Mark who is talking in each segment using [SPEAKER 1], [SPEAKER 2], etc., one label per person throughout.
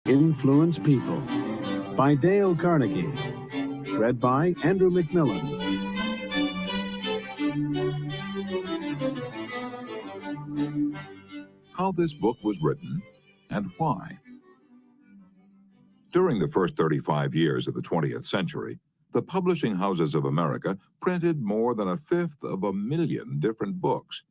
[SPEAKER 1] Influence People by Dale Carnegie. Read by Andrew McMillan.
[SPEAKER 2] How this book was written and why. During the first 35 years of the 20th century, the publishing houses of America printed more than 1/5 million different books.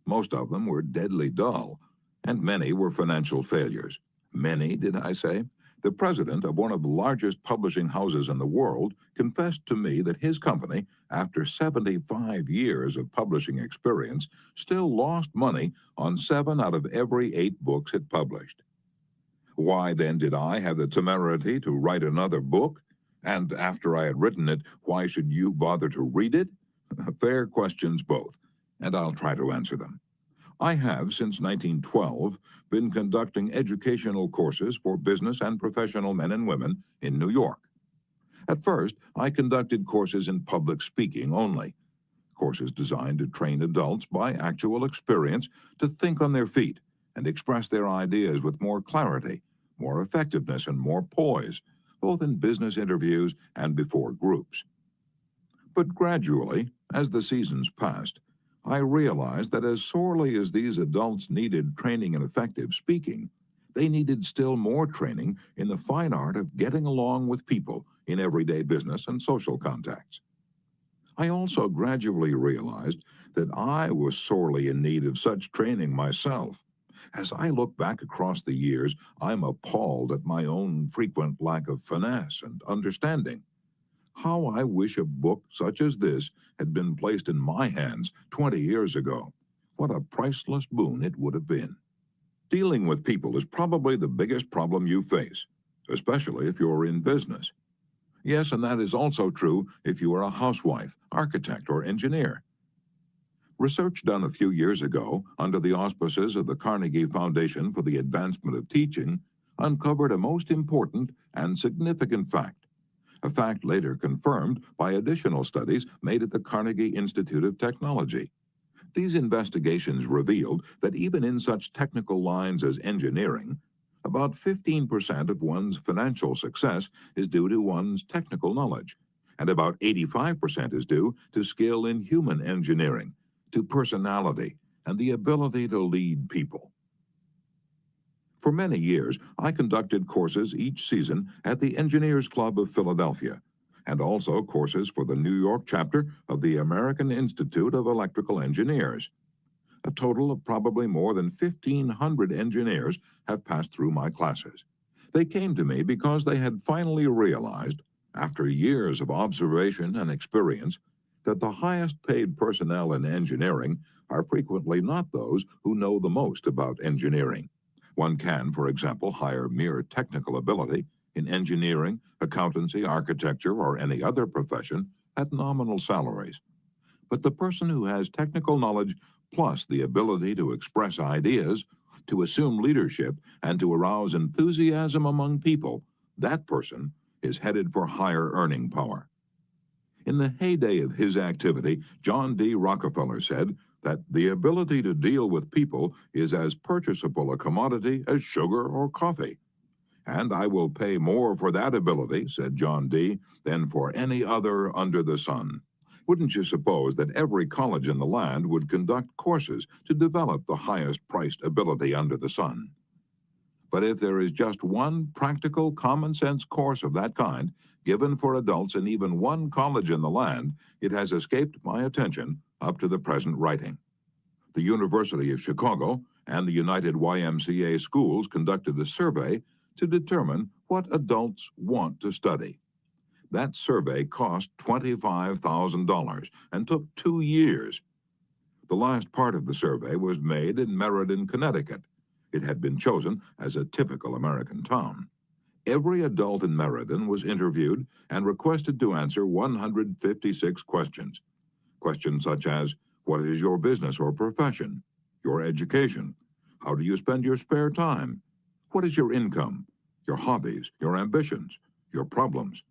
[SPEAKER 2] Most of them were deadly dull, and many were financial failures. Many, did I say? The president of one of the largest publishing houses in the world confessed to me that his company, after 75 years of publishing experience, still lost money on 7 out of every 8 books it published. Why then did I have the temerity to write another book? And after I had written it, why should you bother to read it? Fair questions both, and I'll try to answer them. I have, since 1912, been conducting educational courses for business and professional men and women in New York. At first, I conducted courses in public speaking only, courses designed to train adults by actual experience to think on their feet and express their ideas with more clarity, more effectiveness, and more poise, both in business interviews and before groups. But gradually, as the seasons passed, I realized that as sorely as these adults needed training in effective speaking, they needed still more training in the fine art of getting along with people in everyday business and social contacts. I also gradually realized that I was sorely in need of such training myself. As I look back across the years, I'm appalled at my own frequent lack of finesse and understanding. How I wish a book such as this had been placed in my hands 20 years ago. What a priceless boon it would have been. Dealing with people is probably the biggest problem you face, especially if you're in business. Yes, and that is also true if you are a housewife, architect, or engineer. Research done a few years ago under the auspices of the Carnegie Foundation for the Advancement of Teaching uncovered a most important and significant fact. A fact later confirmed by additional studies made at the Carnegie Institute of Technology. These investigations revealed that even in such technical lines as engineering, about 15% of one's financial success is due to one's technical knowledge, and about 85% is due to skill in human engineering, to personality, and the ability to lead people. For many years, I conducted courses each season at the Engineers Club of Philadelphia, and also courses for the New York chapter of the American Institute of Electrical Engineers. A total of probably more than 1,500 engineers have passed through my classes. They came to me because they had finally realized, after years of observation and experience, that the highest paid personnel in engineering are frequently not those who know the most about engineering. One can, for example, hire mere technical ability in engineering, accountancy, architecture, or any other profession at nominal salaries. But the person who has technical knowledge plus the ability to express ideas, to assume leadership, and to arouse enthusiasm among people, that person is headed for higher earning power. In the heyday of his activity, John D. Rockefeller said that the ability to deal with people is as purchasable a commodity as sugar or coffee. And I will pay more for that ability, said John D., than for any other under the sun. Wouldn't you suppose that every college in the land would conduct courses to develop the highest priced ability under the sun? But if there is just one practical, common-sense course of that kind given for adults in even one college in the land, it has escaped my attention up to the present writing. The University of Chicago and the United YMCA schools conducted a survey to determine what adults want to study. That survey cost $25,000 and took 2 years. The last part of the survey was made in Meriden, Connecticut. It had been chosen as a typical American town. Every adult in Meriden was interviewed and requested to answer 156 questions. Questions such as, what is your business or profession? Your education? How do you spend your spare time? What is your income? Your hobbies, your ambitions, your problems?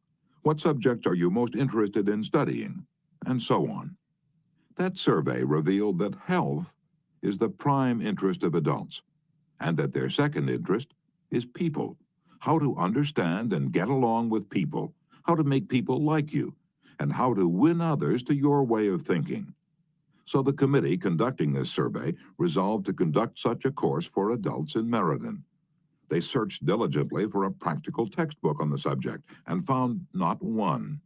[SPEAKER 2] What subjects are you most interested in studying? And so on. That survey revealed that health is the prime interest of adults, and that their second interest is people, how to understand and get along with people, how to make people like you, and how to win others to your way of thinking. So the committee conducting this survey resolved to conduct such a course for adults in Meriden. They searched diligently for a practical textbook on the subject and found not one.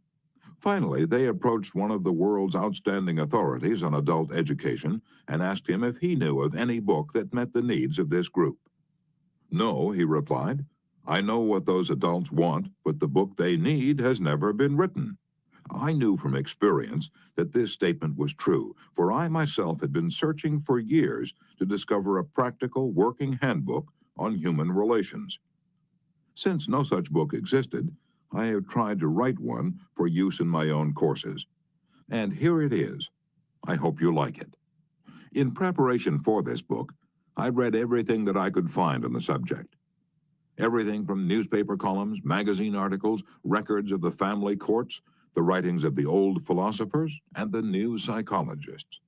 [SPEAKER 2] Finally, they approached one of the world's outstanding authorities on adult education and asked him if he knew of any book that met the needs of this group. No, he replied. I know what those adults want, but the book they need has never been written. I knew from experience that this statement was true, for I myself had been searching for years to discover a practical working handbook on human relations. Since no such book existed, I have tried to write one for use in my own courses. And here it is. I hope you like it. In preparation for this book, I read everything that I could find on the subject. Everything from newspaper columns, magazine articles, records of the family courts, the writings of the old philosophers, and the new psychologists.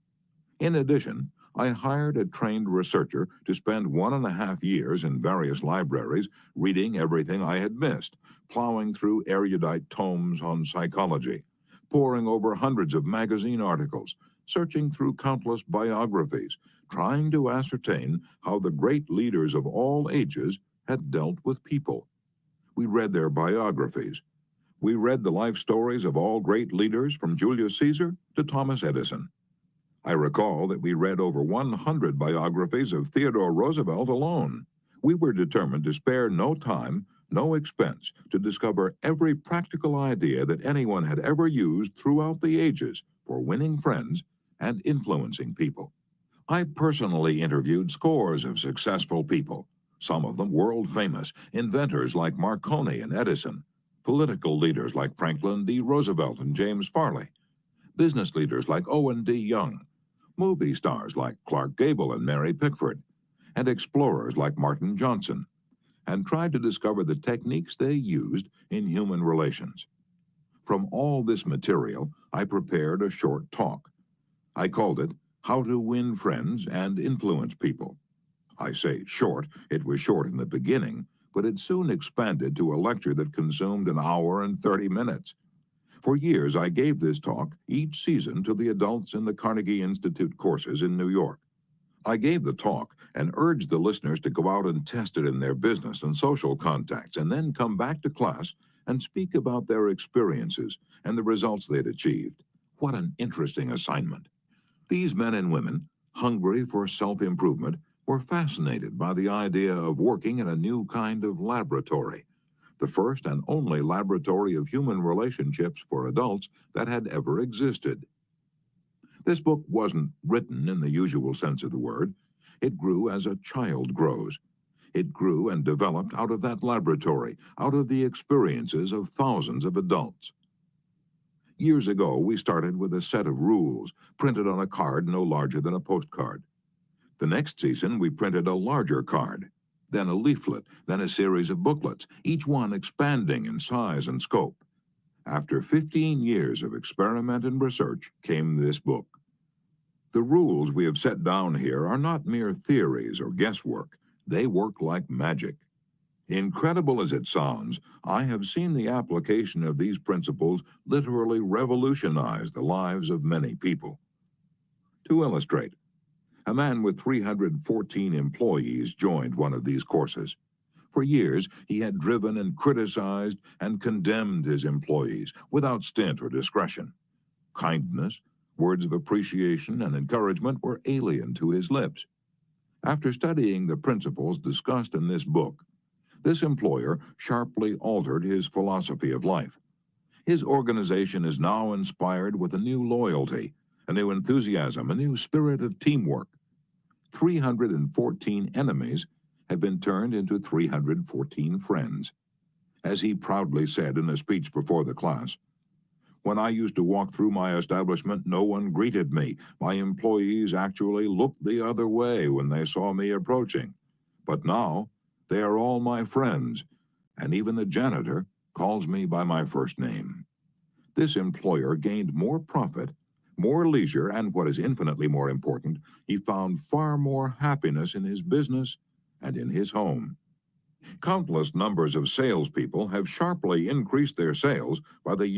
[SPEAKER 2] In addition, I hired a trained researcher to spend 1.5 years in various libraries reading everything I had missed, plowing through erudite tomes on psychology, poring over hundreds of magazine articles, searching through countless biographies, trying to ascertain how the great leaders of all ages had dealt with people. We read their biographies. We read the life stories of all great leaders from Julius Caesar to Thomas Edison. I recall that we read over 100 biographies of Theodore Roosevelt alone. We were determined to spare no time, no expense, to discover every practical idea that anyone had ever used throughout the ages for winning friends and influencing people. I personally interviewed scores of successful people, some of them world famous, inventors like Marconi and Edison, political leaders like Franklin D. Roosevelt and James Farley, business leaders like Owen D. Young, movie stars like Clark Gable and Mary Pickford, and explorers like Martin Johnson, and tried to discover the techniques they used in human relations. From all this material, I prepared a short talk. I called it How to Win Friends and Influence People. I say short, it was short in the beginning, but it soon expanded to a lecture that consumed 1 hour and 30 minutes. For years, I gave this talk each season to the adults in the Carnegie Institute courses in New York. I gave the talk and urged the listeners to go out and test it in their business and social contacts, and then come back to class and speak about their experiences and the results they'd achieved. What an interesting assignment. These men and women, hungry for self-improvement, were fascinated by the idea of working in a new kind of laboratory, the first and only laboratory of human relationships for adults that had ever existed. This book wasn't written in the usual sense of the word. It grew as a child grows. It grew and developed out of that laboratory, out of the experiences of thousands of adults. Years ago, we started with a set of rules printed on a card no larger than a postcard. The next season, we printed a larger card, then a leaflet, then a series of booklets, each one expanding in size and scope. After 15 years of experiment and research came this book. The rules we have set down here are not mere theories or guesswork. They work like magic. Incredible as it sounds, I have seen the application of these principles literally revolutionize the lives of many people. To illustrate, a man with 314 employees joined one of these courses. For years, he had driven and criticized and condemned his employees without stint or discretion. Kindness, words of appreciation, and encouragement were alien to his lips. After studying the principles discussed in this book, this employer sharply altered his philosophy of life. His organization is now inspired with a new loyalty, a new enthusiasm, a new spirit of teamwork. 314 enemies have been turned into 314 friends. As he proudly said in a speech before the class, "When I used to walk through my establishment, no one greeted me. My employees actually looked the other way when they saw me approaching. But now, they are all my friends, and even the janitor calls me by my first name." This employer gained more profit, more leisure, and what is infinitely more important, he found far more happiness in his business and in his home. Countless numbers of salespeople have sharply increased their sales by the